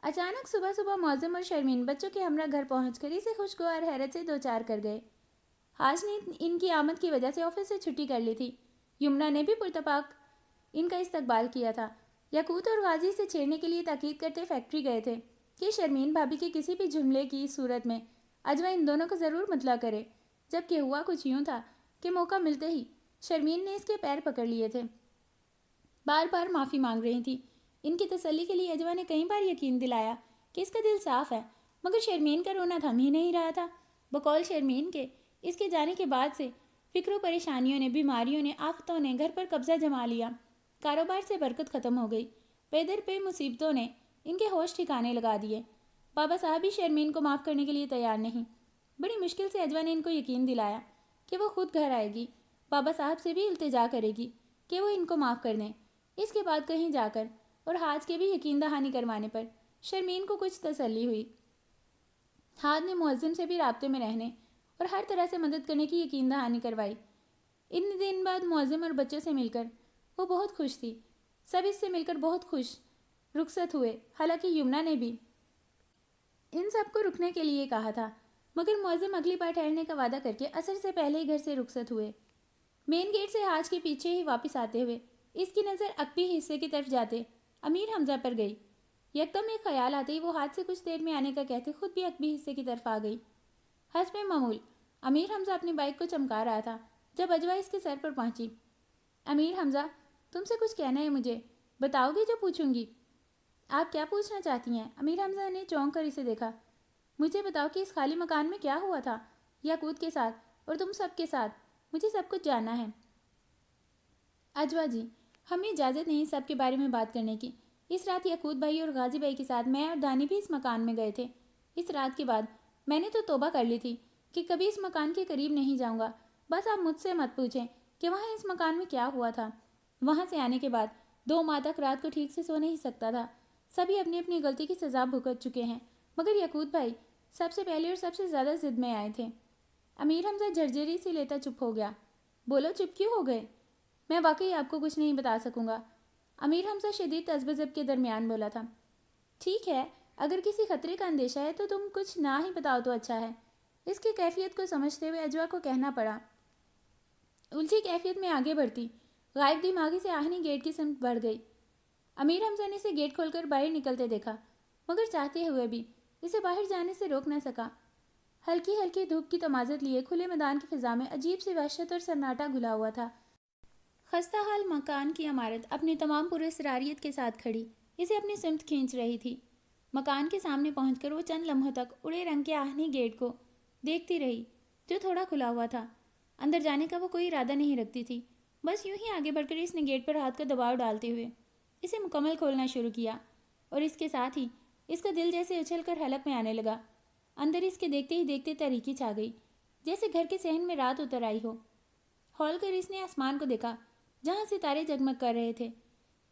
اچانک صبح صبح معظم اور شرمین بچوں کے ہمراہ گھر پہنچ کر اسے خوشگوار حیرت سے دو چار کر گئے۔ حاج نے ان کی آمد کی وجہ سے آفس سے چھٹی کر لی تھی۔ یمنا نے بھی پرتپاک ان کا استقبال کیا تھا۔ یاقوت اور غازی سے چھیڑنے کے لیے تاکید کرتے فیکٹری گئے تھے کہ شرمین بھابھی کے کسی بھی جملے کی صورت میں اجوا ان دونوں کو ضرور مطلع کرے، جبکہ ہوا کچھ یوں تھا کہ موقع ملتے ہی شرمین نے اس کے پیر پکڑ لیے تھے، بار بار معافی مانگ رہی تھی۔ ان کی تسلی کے لیے اجوا نے کئی بار یقین دلایا کہ اس کا دل صاف ہے، مگر شرمین کا رونا تھم ہی نہیں رہا تھا۔ بقول شرمین کے اس کے جانے کے بعد سے فکر و پریشانیوں نے، بیماریوں نے، آفتوں نے گھر پر قبضہ جما لیا، کاروبار سے برکت ختم ہو گئی، پے در پہ مصیبتوں نے ان کے ہوش ٹھکانے لگا دیے۔ بابا صاحب ہی شرمین کو معاف کرنے کے لیے تیار نہیں۔ بڑی مشکل سے اجوا نے ان کو یقین دلایا کہ وہ خود گھر آئے گی، بابا صاحب سے بھی التجا کرے گی کہ وہ ان کو معاف کر دیں۔ اس کے بعد کہیں جا کر اور حاج کے بھی یقین دہانی کروانے پر شرمین کو کچھ تسلی ہوئی۔ حاج نے معظم سے بھی رابطے میں رہنے اور ہر طرح سے مدد کرنے کی یقین دہانی کروائی۔ ان دن بعد معظم اور بچوں سے مل کر وہ بہت خوش تھی۔ سب اس سے مل کر بہت خوش رخصت ہوئے، حالانکہ یمنا نے بھی ان سب کو رکنے کے لیے کہا تھا، مگر معظم اگلی بار ٹھہرنے کا وعدہ کر کے عصر سے پہلے ہی گھر سے رخصت ہوئے۔ مین گیٹ سے حاج کے پیچھے ہی واپس آتے ہوئے اس کی نظر عقبی حصے کی طرف جاتے امیر حمزہ پر گئی۔ یکدم ایک خیال آتے ہی وہ ہاتھ سے کچھ دیر میں آنے کا کہتے خود بھی عقبی حصے کی طرف آ گئی۔ حسب معمول امیر حمزہ اپنی بائک کو چمکا رہا تھا جب اجوا اس کے سر پر پہنچی۔ امیر حمزہ، تم سے کچھ کہنا ہے مجھے، بتاؤ گی جو پوچھوں گی؟ آپ کیا پوچھنا چاہتی ہیں؟ امیر حمزہ نے چونک کر اسے دیکھا۔ مجھے بتاؤ کہ اس خالی مکان میں کیا ہوا تھا یاقوت کے ساتھ اور تم سب کے ساتھ، مجھے سب کچھ جاننا ہے۔ اجوا جی، ہمیں اجازت نہیں سب کے بارے میں بات کرنے کی۔ اس رات یاقوت بھائی اور غازی بھائی کے ساتھ میں اور دانی بھی اس مکان میں گئے تھے۔ اس رات کے بعد میں نے تو توبہ کر لی تھی کہ کبھی اس مکان کے قریب نہیں جاؤں گا۔ بس آپ مجھ سے مت پوچھیں کہ وہاں اس مکان میں کیا ہوا تھا۔ وہاں سے آنے کے بعد 2 ماہ تک رات کو ٹھیک سے سو نہیں سکتا تھا۔ سبھی اپنی اپنی غلطی کی سزا بھگت چکے ہیں، مگر یاقوت بھائی سب سے پہلے اور سب سے زیادہ ضد میں آئے تھے۔ امیر حمزہ جھرجھری سی لیتا چپ ہو گیا۔ بولو، چپ کیوں ہو گئے؟ میں واقعی آپ کو کچھ نہیں بتا سکوں گا، امیر حمزہ شدید تذبذب کے درمیان بولا تھا۔ ٹھیک ہے، اگر کسی خطرے کا اندیشہ ہے تو تم کچھ نہ ہی بتاؤ تو اچھا ہے۔ اس کی کیفیت کو سمجھتے ہوئے اجوا کو کہنا پڑا۔ الجھی کیفیت میں آگے بڑھتی غائب دماغی سے آہنی گیٹ کی سمت بڑھ گئی۔ امیر حمزہ نے اسے گیٹ کھول کر باہر نکلتے دیکھا، مگر چاہتے ہوئے بھی اسے باہر جانے سے روک نہ سکا۔ ہلکی ہلکی دھوپ کی تمازت لیے کھلے میدان کی فضا میں عجیب سی وحشت اور سناٹا گھلا ہوا تھا۔ خستہ حال مکان کی عمارت اپنی تمام پراسراریت کے ساتھ کھڑی اسے اپنی سمت کھینچ رہی تھی۔ مکان کے سامنے پہنچ کر وہ چند لمحوں تک اڑے رنگ کے آہنی گیٹ کو دیکھتی رہی جو تھوڑا کھلا ہوا تھا۔ اندر جانے کا وہ کوئی ارادہ نہیں رکھتی تھی، بس یوں ہی آگے بڑھ کر اس نے گیٹ پر ہاتھ کا دباؤ ڈالتے ہوئے اسے مکمل کھولنا شروع کیا، اور اس کے ساتھ ہی اس کا دل جیسے اچھل کر حلق میں آنے لگا۔ اندر اس کے دیکھتے ہی دیکھتے تاریکی چھا گئی، جیسے گھر کے صحن میں رات اتر آئی ہو۔ کھول کر اس نے آسمان کو دیکھا جہاں ستارے جگمگ کر رہے تھے۔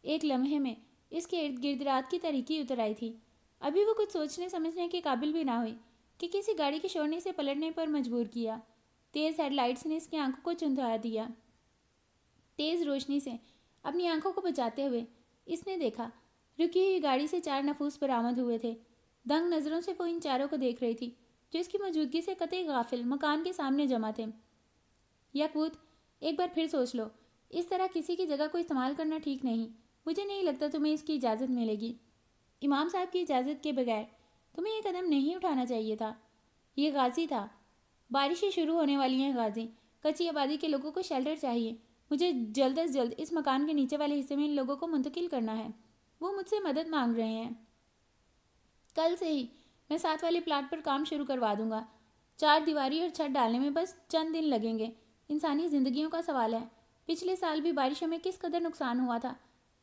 ایک لمحے میں اس کے ارد گرد رات کی تاریکی اتر آئی تھی۔ ابھی وہ کچھ سوچنے سمجھنے کے قابل بھی نہ ہوئی کہ کسی گاڑی کے شور نے اسے پلٹنے پر مجبور کیا۔ تیز ہیڈ لائٹس نے اس کی آنکھوں کو چندھا دیا۔ تیز روشنی سے اپنی آنکھوں کو بچاتے ہوئے اس نے دیکھا رکی ہوئی گاڑی سے 4 نفوس برآمد ہوئے تھے۔ دنگ نظروں سے وہ ان چاروں کو دیکھ رہی تھی جو اس کی موجودگی سے قطعی غافل مکان کے سامنے جمع تھے۔ یاقوت، ایک بار پھر سوچ لو، اس طرح کسی کی جگہ کو استعمال کرنا ٹھیک نہیں۔ مجھے نہیں لگتا تمہیں اس کی اجازت ملے گی۔ امام صاحب کی اجازت کے بغیر تمہیں یہ قدم نہیں اٹھانا چاہیے تھا۔ یہ غازی تھا۔ بارشیں شروع ہونے والی ہیں غازی، کچی آبادی کے لوگوں کو شیلٹر چاہیے۔ مجھے جلد از جلد اس مکان کے نیچے والے حصے میں ان لوگوں کو منتقل کرنا ہے۔ وہ مجھ سے مدد مانگ رہے ہیں۔ کل سے ہی میں 7 والے پلاٹ پر کام شروع کروا دوں گا۔ 4 دیواری اور چھت ڈالنے میں بس چند دن لگیں گے۔ انسانی زندگیوں کا سوال ہے۔ پچھلے سال بھی بارشوں میں کس قدر نقصان ہوا تھا۔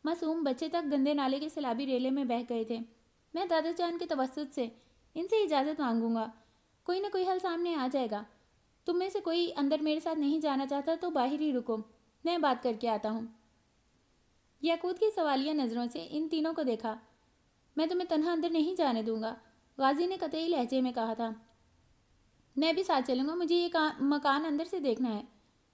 معصوم بچے تک گندے نالے کے سیلابی ریلے میں بہہ گئے تھے۔ میں دادا جان کے توسط سے ان سے اجازت مانگوں گا، کوئی نہ کوئی حل سامنے آ جائے گا۔ تم میں سے کوئی اندر میرے ساتھ نہیں جانا چاہتا تو باہر ہی رکو، میں بات کر کے آتا ہوں۔ یاقوت کی سوالیہ نظروں سے ان تینوں کو دیکھا۔ میں تمہیں تنہا اندر نہیں جانے دوں گا، غازی نے قطعی لہجے میں کہا تھا۔ میں بھی ساتھ چلوں گا، مجھے یہ مکان اندر سے دیکھنا ہے۔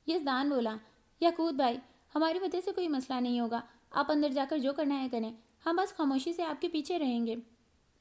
یزدان بولا، یاقوت بھائی، ہماری وجہ سے کوئی مسئلہ نہیں ہوگا، آپ اندر جا کر جو کرنا ہے کریں، ہم بس خاموشی سے آپ کے پیچھے رہیں گے۔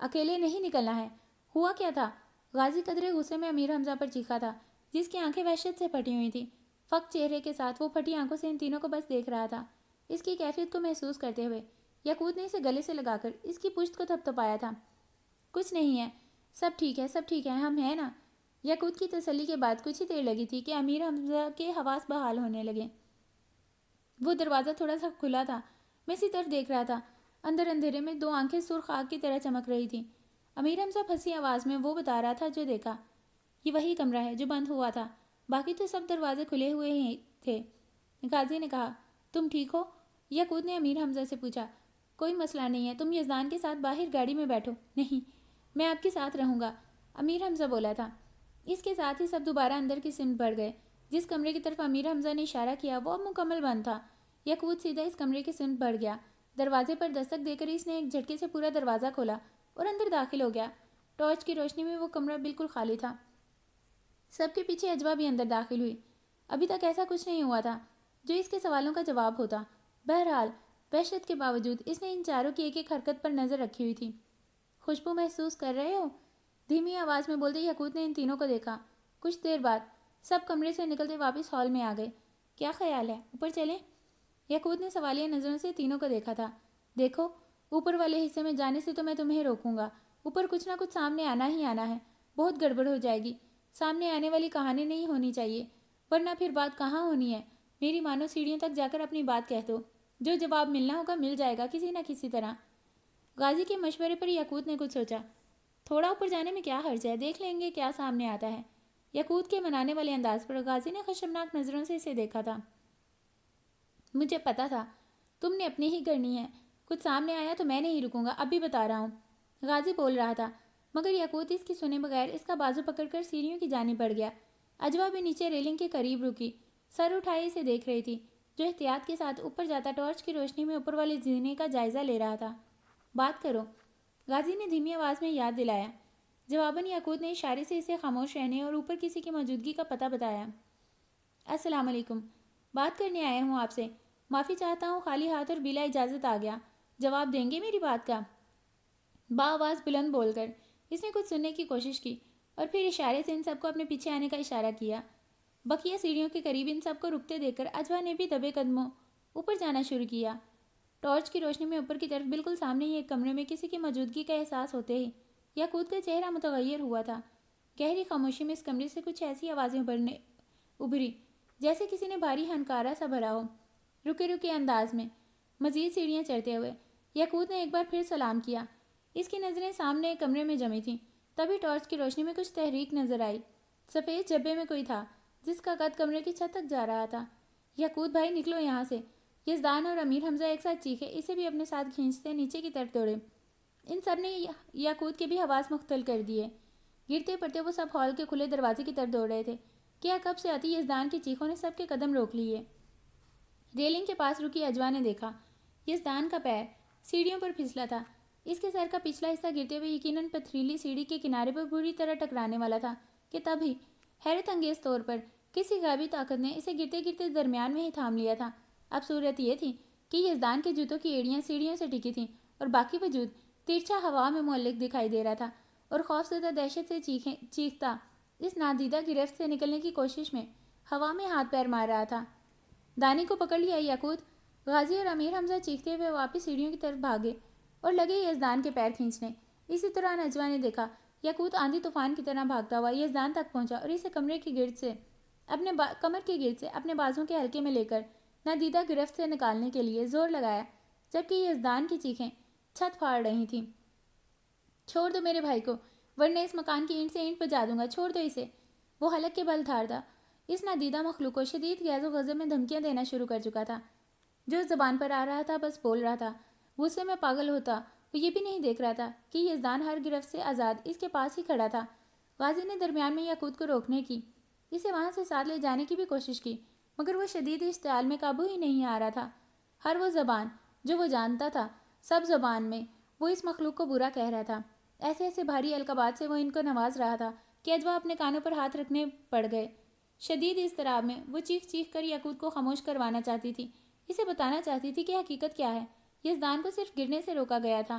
اکیلے نہیں نکلنا ہے۔ ہوا کیا تھا؟ غازی قدرے غصے میں امیر حمزہ پر چیخا تھا، جس کی آنکھیں وحشت سے پھٹی ہوئی تھیں۔ فقط چہرے کے ساتھ وہ پھٹی آنکھوں سے ان تینوں کو بس دیکھ رہا تھا۔ اس کی کیفیت کو محسوس کرتے ہوئے یاقوت نے اسے گلے سے لگا کر اس کی پشت کو تھپتھپایا تھا۔ کچھ نہیں ہے، سب ٹھیک ہے، سب ٹھیک ہے، ہم ہیں نا۔ یاقوت کی تسلی کے بعد کچھ ہی دیر لگی تھی کہ امیر حمزہ کے حواس بحال ہونے لگے۔ وہ دروازہ تھوڑا سا کھلا تھا، میں اسی طرف دیکھ رہا تھا۔ اندر اندھیرے میں دو آنکھیں سرخ آگ کی طرح چمک رہی تھیں۔ امیر حمزہ پھنسی آواز میں وہ بتا رہا تھا جو دیکھا۔ یہ وہی کمرہ ہے جو بند ہوا تھا، باقی تو سب دروازے کھلے ہوئے ہی تھے۔ غازی نے کہا، تم ٹھیک ہو؟ یاقوت نے امیر حمزہ سے پوچھا۔ کوئی مسئلہ نہیں ہے، تم یزدان کے ساتھ باہر گاڑی میں بیٹھو۔ نہیں، میں آپ کے ساتھ رہوں گا، امیر حمزہ بولا تھا۔ اس کے ساتھ ہی سب دوبارہ اندر کی سمت بڑھ گئے۔ جس کمرے کی طرف امیر حمزہ نے اشارہ کیا وہ اب مکمل بند تھا۔ یاقوت سیدھا اس کمرے کی سمت بڑھ گیا۔ دروازے پر دستک دے کر اس نے ایک جھٹکے سے پورا دروازہ کھولا اور اندر داخل ہو گیا۔ ٹارچ کی روشنی میں وہ کمرہ بالکل خالی تھا۔ سب کے پیچھے اجوا بھی اندر داخل ہوئی۔ ابھی تک ایسا کچھ نہیں ہوا تھا جو اس کے سوالوں کا جواب ہوتا۔ بہرحال وحشت کے باوجود اس نے ان چاروں کی ایک ایک حرکت پر نظر رکھی ہوئی تھی۔ خوشبو محسوس کر رہے ہو؟ دھیمی آواز میں بولتے یاقوت نے ان تینوں کو دیکھا۔ کچھ دیر بعد سب کمرے سے نکلتے واپس ہال میں آ گئے۔ کیا خیال ہے، اوپر چلیں؟ یاقوت نے سوالیہ نظروں سے تینوں کو دیکھا تھا۔ دیکھو، اوپر والے حصے میں جانے سے تو میں تمہیں روکوں گا۔ اوپر کچھ نہ کچھ سامنے آنا ہی آنا ہے، بہت گڑبڑ ہو جائے گی۔ سامنے آنے والی کہانی نہیں ہونی چاہیے، ورنہ پھر بات کہاں ہونی ہے۔ میری مانو، سیڑھیوں تک جا کر اپنی بات کہہ دو، جو جواب ملنا ہوگا مل جائے گا کسی نہ کسی طرح۔ غازی کے مشورے پر یاقوت نے کچھ سوچا۔ تھوڑا اوپر جانے میں کیا حرج ہے، دیکھ لیں گے کیا سامنے آتا ہے۔ یاقوت کے منانے والے انداز پر غازی نے خشمناک نظروں سے اسے دیکھا تھا۔ مجھے پتا تھا تم نے اپنی ہی کرنی ہے، کچھ سامنے آیا تو میں نہیں رکوں گا، اب بھی بتا رہا ہوں۔ غازی بول رہا تھا، مگر یاقوت اس کی سنے بغیر اس کا بازو پکڑ کر سیڑھیوں کی جانب بڑھ گیا۔ اجوا بھی نیچے ریلنگ کے قریب رکی، سر اٹھائے اسے دیکھ رہی تھی، جو احتیاط کے ساتھ اوپر جاتا ٹارچ کی روشنی میں اوپر والے زینے کا جائزہ لے رہا تھا۔ بات کرو، غازی نے دھیمی آواز میں یاد دلایا۔ جواباً یاقوت نے اشارے سے اسے خاموش رہنے اور اوپر کسی کی موجودگی کا پتہ بتایا۔ السلام علیکم، بات کرنے آیا ہوں آپ سے، معافی چاہتا ہوں، خالی ہاتھ اور بلا اجازت آ گیا، جواب دیں گے میری بات کا؟ بآواز بلند بول کر اس نے کچھ سننے کی کوشش کی اور پھر اشارے سے ان سب کو اپنے پیچھے آنے کا اشارہ کیا۔ بقیہ سیڑھیوں کے قریب ان سب کو رکتے دیکھ کر اجوا نے بھی دبے قدموں اوپر جانا شروع کیا۔ ٹارچ کی روشنی میں اوپر کی طرف بالکل سامنے ہی ایک کمرے میں کسی کی موجودگی کا احساس ہوتے ہی یاقوت کا چہرہ متغیر ہوا تھا۔ گہری خاموشی میں اس کمرے سے کچھ ایسی آوازیں ابھری جیسے کسی نے بھاری ہنکارا سا بھرا ہو۔ رکے رکے انداز میں مزید سیڑھیاں چڑھتے ہوئے یاقوت نے ایک بار پھر سلام کیا۔ اس کی نظریں سامنے ایک کمرے میں جمی تھیں۔ تبھی ٹارچ کی روشنی میں کچھ تحریک نظر آئی۔ سفید جبے میں کوئی تھا جس کا قد کمرے کی چھت تک جا رہا تھا۔ یاقوت بھائی نکلو یہاں سے، یزدان اور امیر حمزہ ایک ساتھ چیخے، اسے بھی اپنے ساتھ کھینچتے نیچے کی طرف دوڑے۔ ان سب نے یاقوت کے بھی حواس مختل کر دیے۔ گرتے پڑتے وہ سب ہال کے کھلے دروازے کی طرف دوڑ رہے تھے کہ کب سے آتی یزدان کی چیخوں نے سب کے قدم روک لیے۔ ریلنگ کے پاس رکی اجوا نے دیکھا، یزدان کا پیر سیڑھیوں پر پھسلا تھا۔ اس کے سر کا پچھلا حصہ گرتے ہوئے یقیناً پتھریلی سیڑھی کے کنارے پر بری طرح ٹکرانے والا تھا کہ تبھی حیرت انگیز طور پر کسی غیبی طاقت نے اسے گرتے گرتے درمیان میں ہی تھام لیا تھا۔ اب صورت یہ تھی کہ یزدان کے جوتوں کی ایڑیاں سیڑھیوں سے ٹکی تھیں اور باقی وجود ترچھا ہوا میں معلق دکھائی دے رہا تھا اور خوفزدہ دہشت سے چیختا اس نادیدہ گرفت سے نکلنے کی کوشش میں ہوا میں ہاتھ پیر مار رہا تھا۔ دانی کو پکڑ لیا یاقوت، غازی اور امیر حمزہ چیختے ہوئے واپس سیڑھیوں کی طرف بھاگے اور لگے یزدان کے پیر کھینچنے۔ اسی طرح اجوا نے دیکھا یاقوت آندھی طوفان کی طرح بھاگتا ہوا یزدان تک پہنچا اور اسے کمر کے گرد سے اپنے بازوں کے حلقے میں لے کر نادیدہ گرفت سے نکالنے کے لیے زور لگایا، جبکہ یزدان کی چیخیں چھت پھاڑ رہی تھیں۔ چھوڑ دو میرے بھائی کو، ورنہ اس مکان کی اینٹ سے اینٹ بجا دوں گا، چھوڑ دو اسے۔ وہ حلق کے بل دھار تھا۔ اس نادیدہ مخلوق کو شدید غیظ و غضب میں دھمکیاں دینا شروع کر چکا تھا۔ جو زبان پر آ رہا تھا بس بول رہا تھا۔ غصے میں پاگل ہوتا وہ یہ بھی نہیں دیکھ رہا تھا کہ یزدان ہر گرفت سے آزاد اس کے پاس ہی کھڑا تھا۔ غازی نے درمیان میں یاقوت کو روکنے کی، اسے وہاں سے ساتھ لے جانے کی بھی کوشش کی، مگر وہ شدید اشتعال میں قابو ہی نہیں آ رہا تھا۔ ہر وہ زبان جو وہ جانتا تھا، سب زبان میں وہ اس مخلوق کو برا کہہ رہا تھا۔ ایسے ایسے بھاری القابات سے وہ ان کو نواز رہا تھا کہ اجوا اپنے کانوں پر ہاتھ رکھنے پڑ گئے۔ شدید اضطراب میں وہ چیخ چیخ کر یاقوت کو خاموش کروانا چاہتی تھی، اسے بتانا چاہتی تھی کہ حقیقت کیا ہے۔ یزدان کو صرف گرنے سے روکا گیا تھا،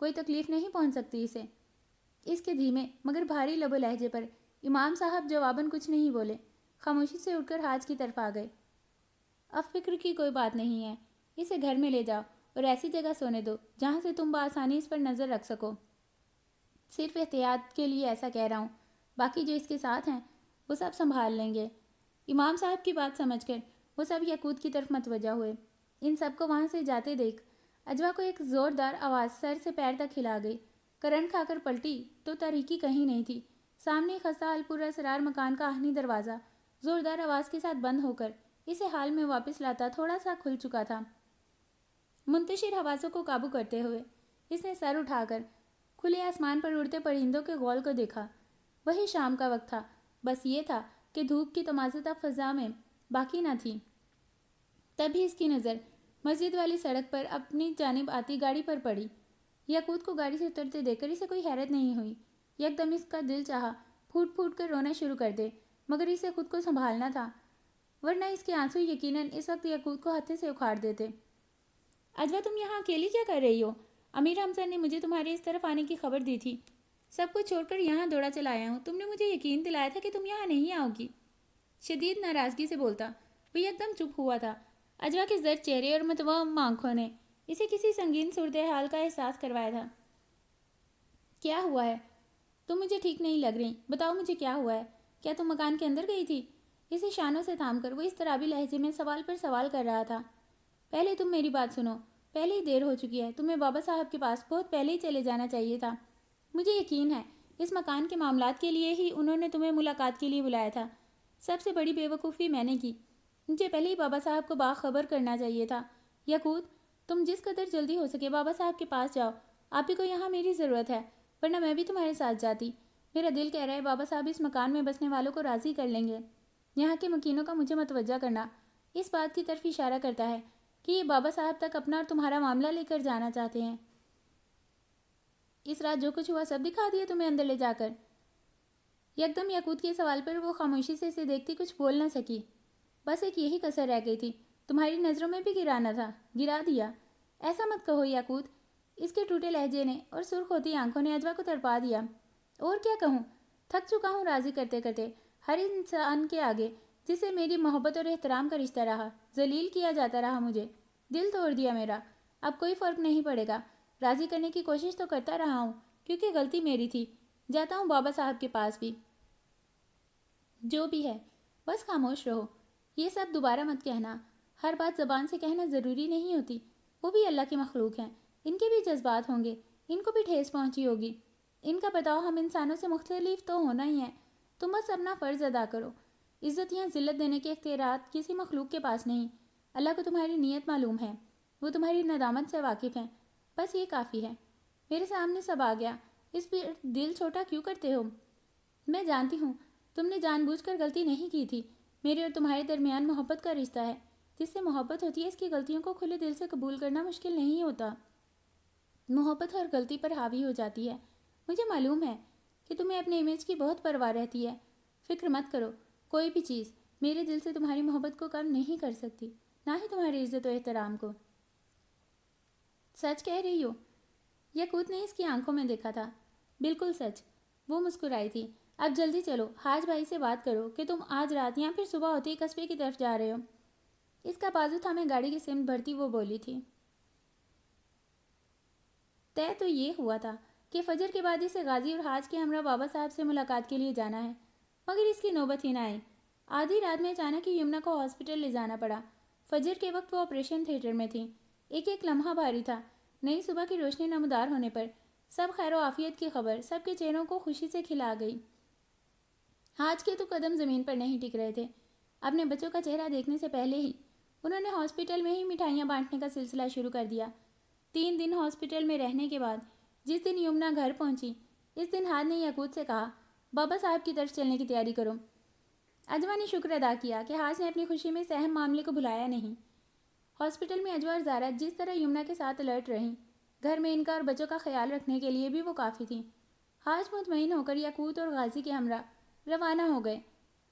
کوئی تکلیف نہیں پہنچ سکتی اسے۔ اس کے دھیمے مگر بھاری لب و لہجے پر امام صاحب جواباً کچھ نہیں بولے، خاموشی سے اٹھ کر حاج کی طرف آ گئے۔ اب فکر کی کوئی بات نہیں ہے، اسے گھر میں لے جاؤ اور ایسی جگہ سونے دو جہاں سے تم بآسانی اس پر نظر رکھ سکو۔ صرف احتیاط کے لیے ایسا کہہ رہا ہوں، باقی جو اس کے ساتھ ہیں وہ سب سنبھال لیں گے۔ امام صاحب کی بات سمجھ کر وہ سب یقوت کی طرف متوجہ ہوئے۔ ان سب کو وہاں سے جاتے دیکھ اجوا کو ایک زوردار آواز سر سے پیر تک ہلا گئی۔ کرنٹ کھا کر پلٹی تو تاریکی کہیں نہیں تھی۔ سامنے خستہ حال پر اسرار مکان کا آہنی دروازہ زوردار آواز کے ساتھ بند ہو کر اسے حال میں واپس لاتا تھوڑا سا کھل چکا تھا۔ منتشر حواسوں کو قابو کرتے ہوئے اس نے سر اٹھا کر کھلے آسمان پر اڑتے پرندوں کے غول کو دیکھا۔ وہی شام کا وقت تھا، بس یہ تھا کہ دھوپ کی تمازدہ فضا میں باقی نہ تھی۔ تبھی اس کی نظر مسجد والی سڑک پر اپنی جانب آتی گاڑی پر پڑی۔ یاقوت کو گاڑی سے اترتے دیکھ کر اسے کوئی حیرت نہیں ہوئی۔ یکدم اس کا دل چاہا پھوٹ پھوٹ کر رونا شروع کر دے، مگر اسے خود کو سنبھالنا تھا، ورنہ اس کے آنسو یقیناً اس وقت یاقوت کو ہاتھے سے اکھاڑ دیتے۔ اجوا تم یہاں اکیلی کیا کر رہی ہو؟ امیر حمزہ نے مجھے تمہارے اس طرف آنے کی خبر دی تھی، سب کچھ چھوڑ کر یہاں دوڑا چلا آیا ہوں۔ تم نے مجھے یقین دلایا تھا کہ تم یہاں نہیں آؤ گی۔ شدید ناراضگی سے بولتا وہ یکدم چپ ہوا تھا۔ اجوا کے زرد چہرے اور متوہم آنکھوں نے اسے کسی سنگین صورتحال کا احساس کروایا تھا۔ کیا ہوا ہے؟ تم مجھے ٹھیک نہیں لگ رہی، بتاؤ مجھے کیا ہوا ہے؟ کیا تم مکان کے اندر گئی تھی؟ اسے شانوں سے تھام کر وہ اس طرابی لہجے میں سوال پر سوال کر رہا تھا۔ پہلے تم میری بات سنو، پہلے ہی دیر ہو چکی ہے، تمہیں بابا صاحب کے پاس بہت پہلے ہی چلے جانا چاہیے تھا۔ مجھے یقین ہے اس مکان کے معاملات کے لیے ہی انہوں نے تمہیں ملاقات کے لیے بلایا تھا۔ سب سے بڑی بے وقوفی میں نے کی، مجھے پہلے ہی بابا صاحب کو باخبر کرنا چاہیے تھا۔ یاقوت تم جس قدر جلدی ہو سکے بابا صاحب کے پاس جاؤ، آپ ہی کو یہاں میری ضرورت ہے، ورنہ میں بھی تمہارے ساتھ جاتی۔ میرا دل کہہ رہا ہے بابا صاحب اس مکان میں بسنے والوں کو راضی کر لیں گے۔ یہاں کے مکینوں کا مجھے متوجہ کرنا اس بات کی طرف اشارہ کرتا ہے کہ یہ بابا صاحب تک اپنا اور تمہارا معاملہ لے کر جانا چاہتے ہیں۔ اس رات جو کچھ ہوا سب دکھا دیا تمہیں اندر لے جا کر؟ یکدم یاقوت کے سوال پر وہ خاموشی سے اسے دیکھتی کچھ بول نہ سکی۔ بس ایک یہی کسر رہ گئی تھی، تمہاری نظروں میں بھی گرانا تھا، گرا دیا۔ ایسا مت کہو یاقوت، اس کے ٹوٹے لہجے نے اور سرخ ہوتی آنکھوں نے اجوا کو تڑپا دیا۔ اور کیا کہوں، تھک چکا ہوں راضی کرتے کرتے ہر انسان کے آگے جسے میری محبت اور احترام کا رشتہ رہا، ذلیل کیا جاتا رہا، مجھے دل توڑ دیا میرا۔ اب کوئی فرق نہیں پڑے گا، راضی کرنے کی کوشش تو کرتا رہا ہوں کیونکہ غلطی میری تھی، جاتا ہوں بابا صاحب کے پاس بھی، جو بھی ہے بس خاموش رہو۔ یہ سب دوبارہ مت کہنا، ہر بات زبان سے کہنا ضروری نہیں ہوتی، وہ بھی اللہ کی مخلوق ہیں، ان کے بھی جذبات ہوں گے، ان کو بھی ٹھیس پہنچی ہوگی۔ ان کا بتاؤ ہم انسانوں سے مختلف تو ہونا ہی ہے، تم بس اپنا فرض ادا کرو۔ عزت یا ذلت دینے کے اختیارات کسی مخلوق کے پاس نہیں، اللہ کو تمہاری نیت معلوم ہے، وہ تمہاری ندامت سے واقف ہیں، بس یہ کافی ہے۔ میرے سامنے سب آ گیا، اس پر دل چھوٹا کیوں کرتے ہو؟ میں جانتی ہوں تم نے جان بوجھ کر غلطی نہیں کی تھی، میرے اور تمہارے درمیان محبت کا رشتہ ہے، جس سے محبت ہوتی ہے اس کی غلطیوں کو کھلے دل سے قبول کرنا مشکل نہیں ہوتا، محبت ہر غلطی پر حاوی ہو جاتی ہے۔ مجھے معلوم ہے کہ تمہیں اپنے امیج کی بہت پرواہ رہتی ہے، فکر مت کرو، کوئی بھی چیز میرے دل سے تمہاری محبت کو کم نہیں کر سکتی، نہ ہی تمہاری عزت و احترام کو۔ سچ کہہ رہی ہو؟ یاقوت نے اس کی آنکھوں میں دیکھا تھا۔ بالکل سچ، وہ مسکرائی تھی۔ اب جلدی چلو، حاج بھائی سے بات کرو کہ تم آج رات یا پھر صبح ہوتے ہی قصبے کی طرف جا رہے ہو۔ اس کا بازو تھامے گاڑی کی سمت بڑھتی وہ بولی تھی۔ طے تو یہ ہوا تھا کہ فجر کے بعد اسے غازی اور حاج کے ہمراہ بابا صاحب سے ملاقات کے لیے جانا ہے، مگر اس کی نوبت ہی نہ آئی۔ آدھی رات میں اچانک ہی یمنا کو ہاسپٹل لے جانا پڑا۔ فجر کے وقت وہ آپریشن تھیٹر میں تھی۔ ایک ایک لمحہ بھاری تھا۔ نئی صبح کی روشنی نمودار ہونے پر سب خیر و عافیت کی خبر سب کے چہروں کو خوشی سے کھلا گئی۔ حاج کے تو قدم زمین پر نہیں ٹک رہے تھے۔ اپنے بچوں کا چہرہ دیکھنے سے پہلے ہی انہوں نے ہاسپٹل میں ہی مٹھائیاں بانٹنے کا سلسلہ شروع کر دیا۔ 3 دن ہاسپٹل میں رہنے کے بعد جس دن یمنا گھر پہنچی، اس دن حاج نے یاقوت سے کہا، بابا صاحب کی طرف چلنے کی تیاری کرو۔ اجوا نے شکر ادا کیا کہ حاج نے اپنی خوشی میں اس اہم معاملے کو بھلایا نہیں۔ ہاسپٹل میں اجوا اور زارا جس طرح یمنا کے ساتھ الرٹ رہیں، گھر میں ان کا اور بچوں کا خیال رکھنے کے لیے بھی وہ کافی تھیں۔ حاج مطمئن ہو کر یاقوت اور غازی کے ہمراہ روانہ ہو گئے۔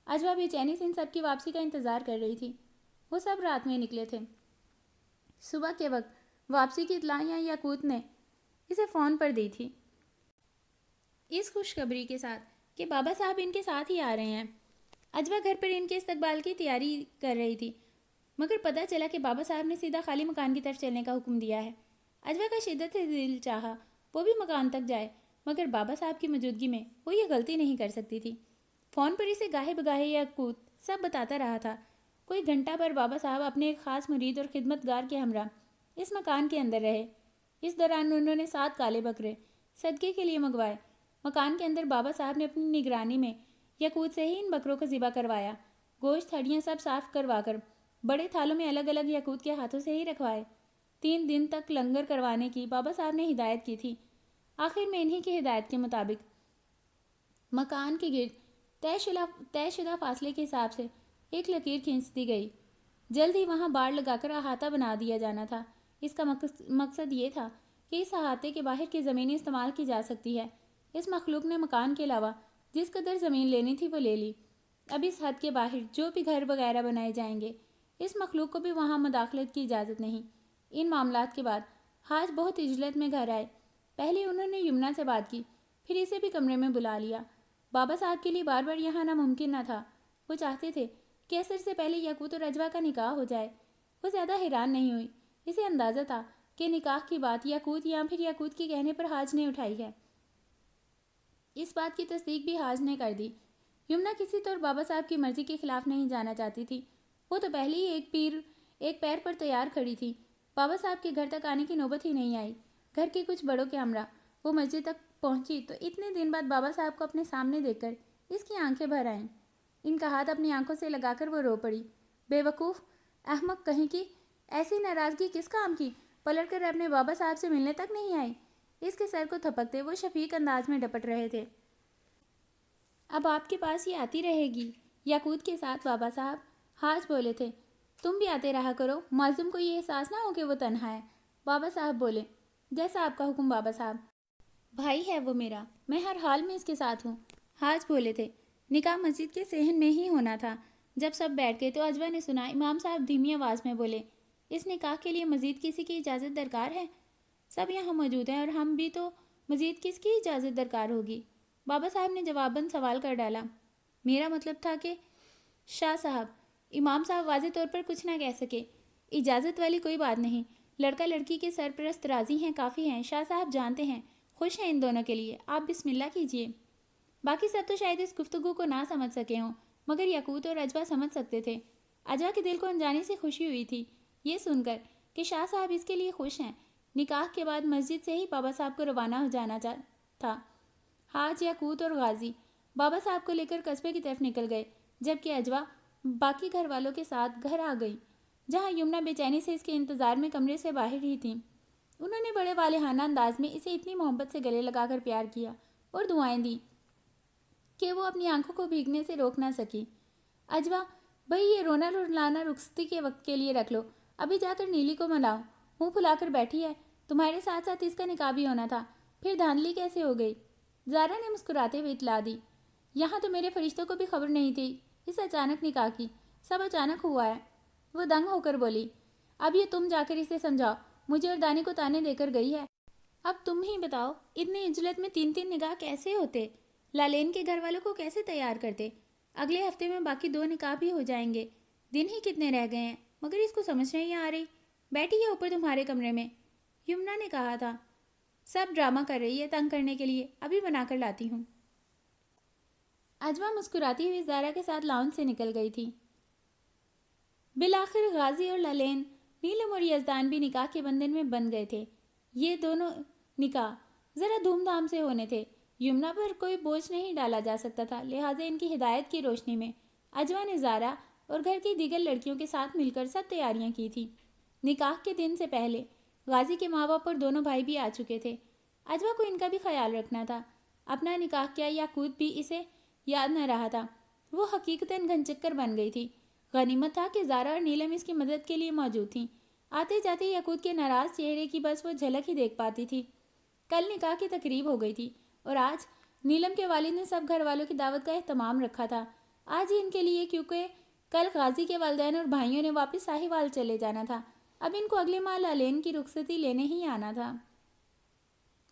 اجوا بے چینی سے ان سب کی واپسی کا انتظار کر رہی تھی۔ وہ سب رات میں نکلے تھے۔ صبح کے وقت واپسی کی اطلاع یاقوت نے اسے فون پر دی تھی، اس خوشخبری کے ساتھ کہ بابا صاحب ان کے ساتھ ہی آ رہے ہیں۔ اجوا گھر پر ان کے استقبال کی تیاری کر رہی تھی، مگر پتہ چلا کہ بابا صاحب نے سیدھا خالی مکان کی طرف چلنے کا حکم دیا ہے۔ اجوا کا شدت سے دل چاہا وہ بھی مکان تک جائے، مگر بابا صاحب کی موجودگی میں وہ یہ غلطی نہیں کر سکتی تھی۔ فون پر اسے گاہے بگاہے یاقوت سب بتاتا رہا تھا۔ کوئی گھنٹہ پر بابا صاحب اپنے ایک خاص مرید اور خدمتگار کے ہمراہ اس مکان کے اندر رہے۔ اس دوران انہوں نے 7 کالے بکرے صدقے کے لیے منگوائے۔ مکان کے اندر بابا صاحب نے اپنی نگرانی میں یاقوت سے ہی ان بکروں کو ذبح کروایا۔ گوشت ہڈیاں سب صاف کروا کر بڑے تھالوں میں الگ الگ یاقوت کے ہاتھوں سے ہی رکھوائے۔ 3 دن تک لنگر کروانے کی بابا صاحب نے ہدایت کی تھی۔ آخر میں انہی کی ہدایت کے مطابق مکان کے گرد طے شدہ فاصلے کے حساب سے ایک لکیر کھینچ دی گئی۔ جلد ہی وہاں باڑ لگا کر احاطہ بنا دیا جانا تھا۔ اس کا مقصد یہ تھا کہ اس احاطے کے باہر کی زمینیں استعمال کی جا سکتی ہے۔ اس مخلوق نے مکان کے علاوہ جس قدر زمین لینی تھی وہ لے لی۔ اب اس حد کے باہر جو بھی گھر وغیرہ بنائے جائیں گے، اس مخلوق کو بھی وہاں مداخلت کی اجازت نہیں۔ ان معاملات کے بعد حاج بہت عجلت میں گھر آئے۔ پہلے انہوں نے یمنا سے بات کی، پھر اسے بھی کمرے میں بلا لیا۔ بابا صاحب کے لیے بار بار یہاں آنا ممکن نہ تھا۔ وہ چاہتے تھے کہ عصر سے پہلے یاقوت اور اجوا کا نکاح ہو جائے۔ وہ زیادہ حیران نہیں ہوئی، اسے اندازہ تھا کہ نکاح کی بات یاقوت یا پھر یاقوت کے کہنے پر حاج نے اٹھائی ہے۔ اس بات کی تصدیق بھی حاج نے کر دی۔ یمنا کسی طور بابا صاحب کی مرضی کے خلاف نہیں جانا چاہتی تھی۔ وہ تو پہلے ہی ایک پیر پر تیار کھڑی تھی۔ بابا صاحب کے گھر تک آنے کی نوبت ہی نہیں آئی۔ گھر کے کچھ بڑوں کے ہمراہ وہ مسجد تک پہنچی تو اتنے دن بعد بابا صاحب کو اپنے سامنے دیکھ کر اس کی آنکھیں بھر آئیں۔ ان کا ہاتھ اپنی آنکھوں سے لگا کر وہ رو پڑی۔ بے وقوف، احمق کہیں کی، ایسی ناراضگی کس کام کی؟ پلٹ کر اپنے بابا صاحب سے ملنے تک نہیں آئی۔ اس کے سر کو تھپکتے وہ شفیق انداز میں ڈپٹ رہے تھے۔ اب آپ کے پاس یہ آتی رہے گی یاقوت کے ساتھ بابا صاحب؟ حاج بولے تھے۔ تم بھی آتے رہا کرو، معصوم کو یہ احساس نہ ہو کہ وہ تنہا ہے۔ بابا صاحب بولے، جیسا آپ کا حکم بابا صاحب۔ بھائی ہے وہ میرا، میں ہر حال میں اس کے ساتھ ہوں۔ حاج بولے تھے۔ نکاح مسجد کے صحن میں ہی ہونا تھا۔ جب سب بیٹھ گئے تو اجوا نے سنا امام صاحب دھیمی آواز میں بولے، اس نکاح کے لیے مزید کسی کی اجازت درکار ہے؟ سب یہاں موجود ہیں اور ہم بھی، تو مزید کس کی اجازت درکار ہوگی؟ بابا صاحب نے جواباً سوال کر ڈالا۔ میرا مطلب تھا کہ شاہ صاحب، امام صاحب واضح طور پر کچھ نہ کہہ سکے۔ اجازت والی کوئی بات نہیں، لڑکا لڑکی کے سرپرست راضی ہیں، کافی ہیں۔ شاہ صاحب جانتے ہیں، خوش ہیں ان دونوں کے لیے، آپ بسم اللہ کیجئے۔ باقی سب تو شاید اس گفتگو کو نہ سمجھ سکے ہوں، مگر یاقوت اور اجوا سمجھ سکتے تھے۔ اجوا کے دل کو انجانے سے خوشی ہوئی تھی یہ سن کر کہ شاہ صاحب اس کے لیے خوش ہیں۔ نکاح کے بعد مسجد سے ہی بابا صاحب کو روانہ ہو جانا تھا۔ حاج، یاقوت اور غازی بابا صاحب کو لے کر قصبے کی طرف نکل گئے، جبکہ اجوا باقی گھر والوں کے ساتھ گھر آ گئی، جہاں یمنا بے چینی سے اس کے انتظار میں کمرے سے باہر ہی تھیں۔ انہوں نے بڑے والہانہ انداز میں اسے اتنی محبت سے گلے لگا کر پیار کیا اور دعائیں دیں کہ وہ اپنی آنکھوں کو بھیگنے سے روک نہ سکی۔ اجوا، بھئی یہ رونا رلانا رخصتی کے وقت کے لیے رکھ لو، ابھی جا کر نیلی کو ملاؤ، منہ پھلا کر بیٹھی ہے، تمہارے ساتھ ساتھ اس کا نکاح بھی ہونا تھا، پھر دھاندلی کیسے ہو گئی؟ زارا نے مسکراتے ہوئے اطلاع دی۔ یہاں تو میرے فرشتوں کو بھی خبر نہیں تھی اس اچانک نکاح کی، سب اچانک ہوا ہے۔ وہ دنگ ہو کر بولی، اب یہ تم جا کر اسے سمجھاؤ، مجھے اور دانی کو تانے دے کر گئی ہے۔ اب تم ہی بتاؤ، اتنی عجلت میں 3 نکاح کیسے ہوتے؟ لالین کے گھر والوں کو کیسے تیار کرتے؟ اگلے ہفتے میں باقی 2 نکاح بھی ہو جائیں گے، دن ہی کتنے رہ گئے ہیں، مگر اس کو سمجھ نہیں آ رہی۔ بیٹھی ہے اوپر تمہارے کمرے میں، یمنا نے کہا تھا۔ سب ڈرامہ کر رہی ہے تنگ کرنے کے لیے، ابھی بنا کر لاتی ہوں۔ اجوا مسکراتی ہوئی زارا کے ساتھ لاؤنج سے نکل گئی تھی۔ بالآخر غازی اور لالین، نیلم اور یزدان بھی نکاح کے بندھن میں بندھ گئے تھے۔ یہ دونوں نکاح ذرا دھوم دھام سے ہونے تھے۔ یمنا پر کوئی بوجھ نہیں ڈالا جا سکتا تھا، لہٰذا ان کی ہدایت کی روشنی میں اجوا نے زارا اور گھر کی دیگر لڑکیوں کے ساتھ مل کر سب تیاریاں کی تھیں۔ نکاح کے دن سے پہلے غازی کے ماں باپ اور دونوں بھائی بھی آ چکے تھے۔ اجوا کو ان کا بھی خیال رکھنا تھا۔ اپنا نکاح کیا یاقوت بھی اسے یاد نہ رہا تھا۔ وہ حقیقتاً گھن چکر بن گئی تھی۔ غنیمت تھا کہ زارا اور نیلم اس کی مدد کے لیے موجود تھیں۔ آتے جاتے یاقوت کے ناراض چہرے کی بس وہ جھلک ہی دیکھ پاتی تھی۔ کل نکاح کی تقریب ہو گئی تھی اور آج نیلم کے والد نے سب گھر والوں کی دعوت کا اہتمام رکھا تھا۔ آج ہی ان کے لیے، کیونکہ کل غازی کے والدین اور بھائیوں نے واپس ساہیوال چلے جانا تھا۔ اب ان کو اگلے ماہ لالین کی رخصتی لینے ہی آنا تھا۔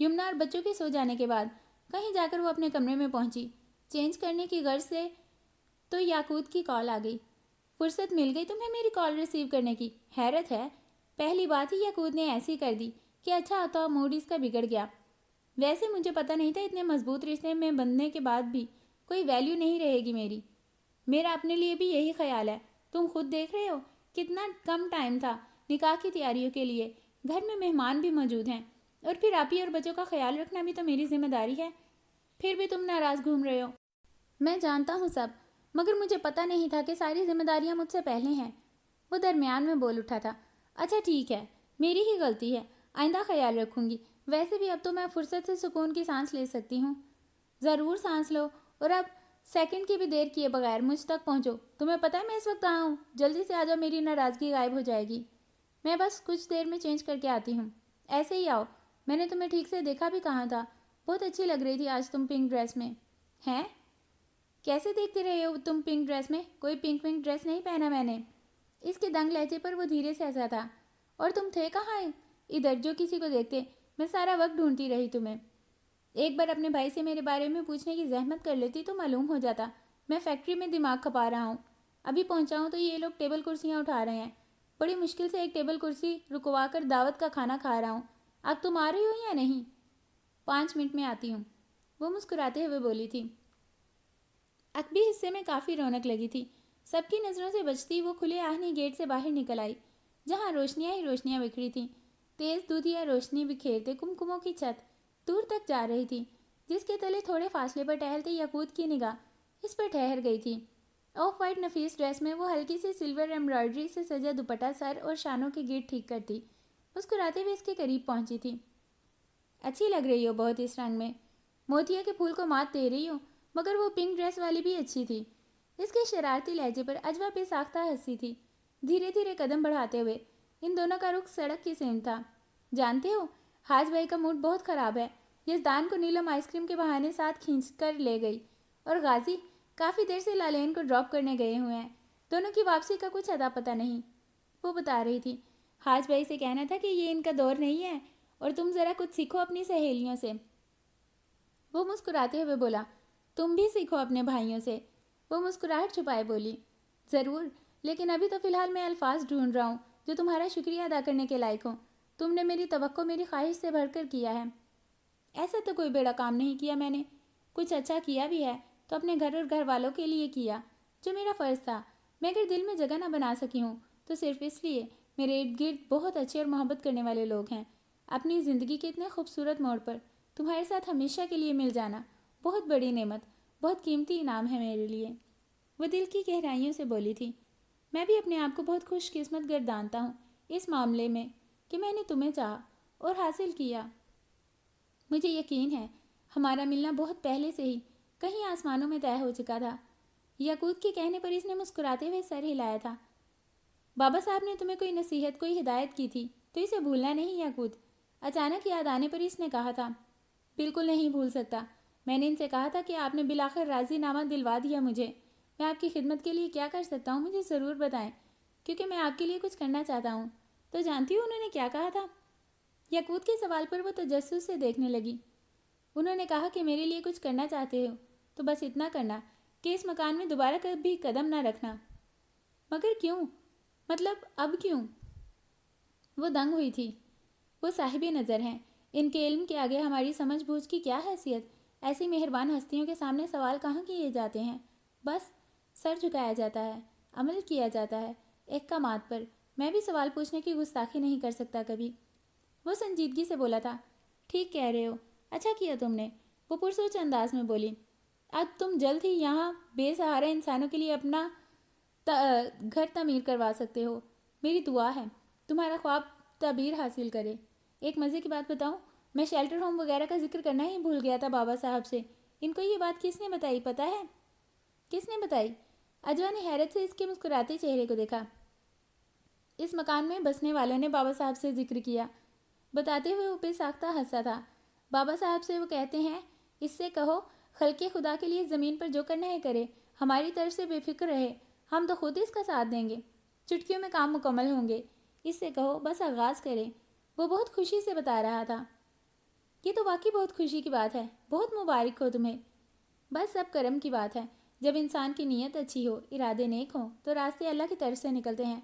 یمنا اور بچوں کے سو جانے کے بعد کہیں جا کر وہ اپنے کمرے میں پہنچی چینج کرنے کی غرض سے، تو یاقوت کی کال آ گئی۔ فرصت مل گئی تمہیں میری کال ریسیو کرنے کی؟ حیرت ہے، پہلی بات ہی یاقوت نے ایسی کر دی کہ اچھا ہوتا موڈ اس کا بگڑ گیا۔ ویسے مجھے پتہ نہیں تھا اتنے مضبوط رشتے میں بندھنے کے بعد بھی کوئی ویلیو نہیں رہے گی میری۔ میرا اپنے لیے بھی یہی خیال ہے۔ تم خود دیکھ رہے ہو کتنا کم ٹائم تھا نکاح کی تیاریوں کے لیے، گھر میں مہمان بھی موجود ہیں، اور پھر آپ ہی اور بچوں کا خیال رکھنا بھی تو میری ذمہ داری ہے۔ پھر بھی تم ناراض گھوم رہے ہو۔ میں جانتا ہوں سب، مگر مجھے پتہ نہیں تھا کہ ساری ذمہ داریاں مجھ سے پہلے ہیں۔ وہ درمیان میں بول اٹھا تھا۔ اچھا ٹھیک ہے، میری ہی غلطی ہے، آئندہ خیال رکھوں گی۔ ویسے بھی اب تو میں فرصت سے سکون کی سانس لے سکتی ہوں۔ ضرور سانس لو، اور اب سیکنڈ کی بھی دیر کیے بغیر مجھ تک پہنچو۔ تمہیں پتہ ہے میں اس وقت کہاں ہوں؟ جلدی سے آ جاؤ، میری ناراضگی غائب ہو جائے گی۔ میں بس کچھ دیر میں چینج کر کے آتی ہوں۔ ایسے ہی آؤ، میں نے تمہیں ٹھیک سے دیکھا بھی کہاں تھا؟ بہت اچھی لگ رہی تھی آج تم پنک ڈریس میں۔ ہیں؟ کیسے دیکھتے رہے ہو تم پنک ڈریس میں؟ کوئی پنک ڈریس نہیں پہنا میں نے۔ اس کے دنگ لہجے پر وہ دھیرے سے ہنسا تھا۔ اور تم تھے کہاں؟ ادھر جو کسی کو دیکھتے، میں سارا وقت ڈھونڈتی رہی تمہیں۔ ایک بار اپنے بھائی سے میرے بارے میں پوچھنے کی زحمت کر لیتی تو معلوم ہو جاتا۔ میں فیکٹری میں دماغ کھپا رہا ہوں، ابھی پہنچا ہوں تو یہ لوگ ٹیبل کرسیاں اٹھا رہے ہیں۔ بڑی مشکل سے ایک ٹیبل کرسی رکوا کر دعوت کا کھانا کھا رہا ہوں۔ اب تم آ رہی ہو یا نہیں؟ 5 منٹ میں آتی ہوں، وہ مسکراتے ہوئے بولی تھی۔ عقبی حصے میں کافی رونق لگی تھی۔ سب کی نظروں سے بچتی وہ کھلے آہنی گیٹ سے باہر نکل آئی، جہاں روشنیاں ہی روشنیاں بکھری تھیں۔ تیز دودھیا روشنی بکھیرتے کمکموں کی چھت دور تک جا رہی تھی، جس کے تلے تھوڑے فاصلے پر ٹہلتے یاقوت کی نگاہ اس پر ٹھہر گئی تھی۔ آف وائٹ نفیس ڈریس میں وہ ہلکی سی سلور ایمبرائڈری سے سجا دوپٹہ سر اور شانوں کے گرد ٹھیک کرتی مسکراتے ہوئے اس کے قریب پہنچی تھی۔ اچھی لگ رہی ہو بہت اس رنگ میں، موتیا کے پھول کو مات دے رہی ہو، مگر وہ پنک ڈریس والی بھی اچھی تھی۔ اس کے شرارتی لہجے پر اجوا پہ ساختہ ہنسی تھی۔ دھیرے دھیرے قدم بڑھاتے ہوئے ان دونوں کا رخ سڑک کی سمت تھا۔ جانتے ہو، حاج بھائی کا موڈ بہت خراب ہے۔ یزدان کو نیلم آئس کریم کے بہانے ساتھ کھینچ کر لے گئی، اور غازی کافی دیر سے لالین کو ڈراپ کرنے گئے ہوئے ہیں۔ دونوں کی واپسی کا کچھ اتا پتہ نہیں۔ وہ بتا رہی تھی، حاج بھائی سے کہنا تھا کہ یہ ان کا دور نہیں ہے، اور تم ذرا کچھ سیکھو اپنی سہیلیوں سے۔ وہ مسکراتے ہوئے بولا، تم بھی سیکھو اپنے بھائیوں سے۔ وہ مسکراہٹ چھپائے بولی، ضرور، لیکن ابھی تو فی الحال میں الفاظ ڈھونڈ رہا ہوں جو تمہارا شکریہ ادا کرنے کے لائق ہوں۔ تم نے میری توقع میری خواہش سے بڑھ کر کیا ہے۔ ایسا تو کوئی بیڑا کام نہیں کیا میں نے، کچھ اچھا کیا بھی ہے تو اپنے گھر اور گھر والوں کے لیے کیا، جو میرا فرض تھا۔ میں اگر دل میں جگہ نہ بنا سکی ہوں تو صرف اس لیے میرے ارد گرد بہت اچھے اور محبت کرنے والے لوگ ہیں۔ اپنی زندگی کے اتنے خوبصورت موڑ پر تمہارے ساتھ ہمیشہ کے لیے مل جانا بہت بڑی نعمت، بہت قیمتی انعام ہے میرے لیے۔ وہ دل کی گہرائیوں سے بولی تھی۔ میں بھی اپنے آپ کو بہت خوش قسمت گردانتا ہوں اس معاملے میں کہ میں نے تمہیں چاہا اور حاصل کیا۔ مجھے یقین ہے ہمارا ملنا بہت پہلے سے ہی کہیں آسمانوں میں طے ہو چکا تھا۔ یاقوت کے کہنے پر اس نے مسکراتے ہوئے سر ہلایا تھا۔ بابا صاحب نے تمہیں کوئی نصیحت، کوئی ہدایت کی تھی تو اسے بھولنا نہیں یاقوت، اچانک یاد آنے پر اس نے کہا تھا۔ بالکل نہیں بھول سکتا۔ میں نے ان سے کہا تھا کہ آپ نے بالآخر راضی نامہ دلوا دیا مجھے۔ میں آپ کی خدمت کے لیے کیا کر سکتا ہوں مجھے ضرور بتائیں، کیونکہ میں آپ کے لیے کچھ کرنا چاہتا ہوں۔ تو جانتی ہوں انہوں نے کیا کہا تھا؟ یاقوت کے سوال پر وہ تجسس سے دیکھنے لگی۔ انہوں نے کہا کہ میرے لیے کچھ کرنا چاہتے ہو تو بس اتنا کرنا کہ اس مکان میں دوبارہ کبھی قدم نہ رکھنا۔ مگر کیوں؟ مطلب اب کیوں؟ وہ دنگ ہوئی تھی۔ وہ صاحب نظر ہیں، ان کے علم کے آگے ہماری سمجھ بوجھ کی کیا حیثیت؟ ایسی مہربان ہستیوں کے سامنے سوال کہاں کیے جاتے ہیں؟ بس سر جھکایا جاتا ہے، عمل کیا جاتا ہے احکامات پر۔ میں بھی سوال پوچھنے کی گستاخی نہیں کر سکتا کبھی۔ وہ سنجیدگی سے بولا تھا۔ ٹھیک کہہ رہے ہو، اچھا کیا تم نے، وہ پرسوچ انداز میں بولی۔ اب تم جلد ہی یہاں بے سہارا انسانوں کے لیے اپنا گھر تعمیر کروا سکتے ہو۔ میری دعا ہے تمہارا خواب تعبیر حاصل کرے۔ ایک مزے کی بات بتاؤں، میں شیلٹر ہوم وغیرہ کا ذکر کرنا ہی بھول گیا تھا بابا صاحب سے۔ ان کو یہ بات کس نے بتائی پتہ ہے؟ کس نے بتائی؟ اجوا نے حیرت سے اس کے مسکراتے چہرے کو دیکھا۔ اس مکان میں بسنے والوں نے بابا صاحب سے ذکر کیا، بتاتے ہوئے وہ بے ساختہ ہنسا تھا۔ بابا صاحب سے وہ کہتے ہیں، اس سے کہو خلق خدا کے لیے زمین پر جو کرنا ہے کرے، ہماری طرف سے بے فکر رہے، ہم تو خود اس کا ساتھ دیں گے، چٹکیوں میں کام مکمل ہوں گے۔ اس سے کہو بس آغاز کرے، وہ بہت خوشی سے بتا رہا تھا۔ یہ تو واقعی بہت خوشی کی بات ہے، بہت مبارک ہو تمہیں۔ بس سب کرم کی بات ہے، جب انسان کی نیت اچھی ہو، ارادے نیک ہوں تو راستے اللہ کی طرف سے نکلتے ہیں۔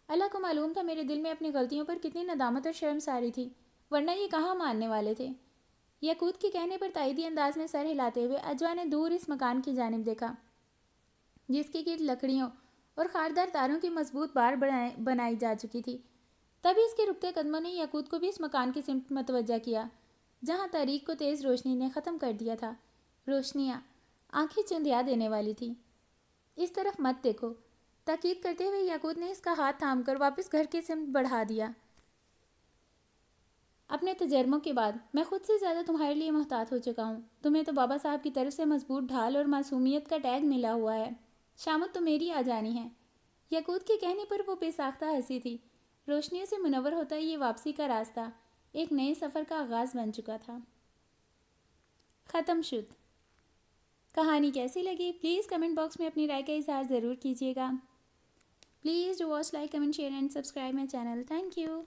اللہ کو معلوم تھا میرے دل میں اپنی غلطیوں پر کتنی ندامت اور شرمساری تھی، ورنہ یہ کہاں ماننے والے تھے۔ یعقوب کے کہنے پر تائیدی انداز میں سر ہلاتے ہوئے اجوا نے دور اس مکان کی جانب دیکھا، جس کے گرد لکڑیوں اور خاردار تاروں کی مضبوط بار بنائی جا چکی تھی۔ تبھی اس کے رکتے قدموں نے یعقوب کو بھی اس مکان کی سمت متوجہ کیا، جہاں تاریک کو تیز روشنی نے ختم کر دیا تھا۔ روشنیاں آنکھیں چندیا دینے والی تھی۔ اس طرف مت دیکھو، تاکید کرتے ہوئے یعقوب نے اس کا ہاتھ تھام کر واپس گھر کی سمت بڑھا دیا۔ اپنے تجربوں کے بعد میں خود سے زیادہ تمہارے لیے محتاط ہو چکا ہوں۔ تمہیں تو بابا صاحب کی طرف سے مضبوط ڈھال اور معصومیت کا ٹیگ ملا ہوا ہے۔ شامت تو میری آ جانی ہے۔ یعقوب کے کہنے پر وہ بے ساختہ ہنسی تھی۔ روشنیوں سے منور ہوتا یہ واپسی کا راستہ ایک نئے سفر کا آغاز بن چکا تھا۔ ختم شد۔ کہانی کیسی لگی؟ پلیز کمنٹ باکس میں اپنی رائے کا اظہار ضرور کیجیے گا۔ Please do watch, like, comment, share and subscribe my channel. Thank you.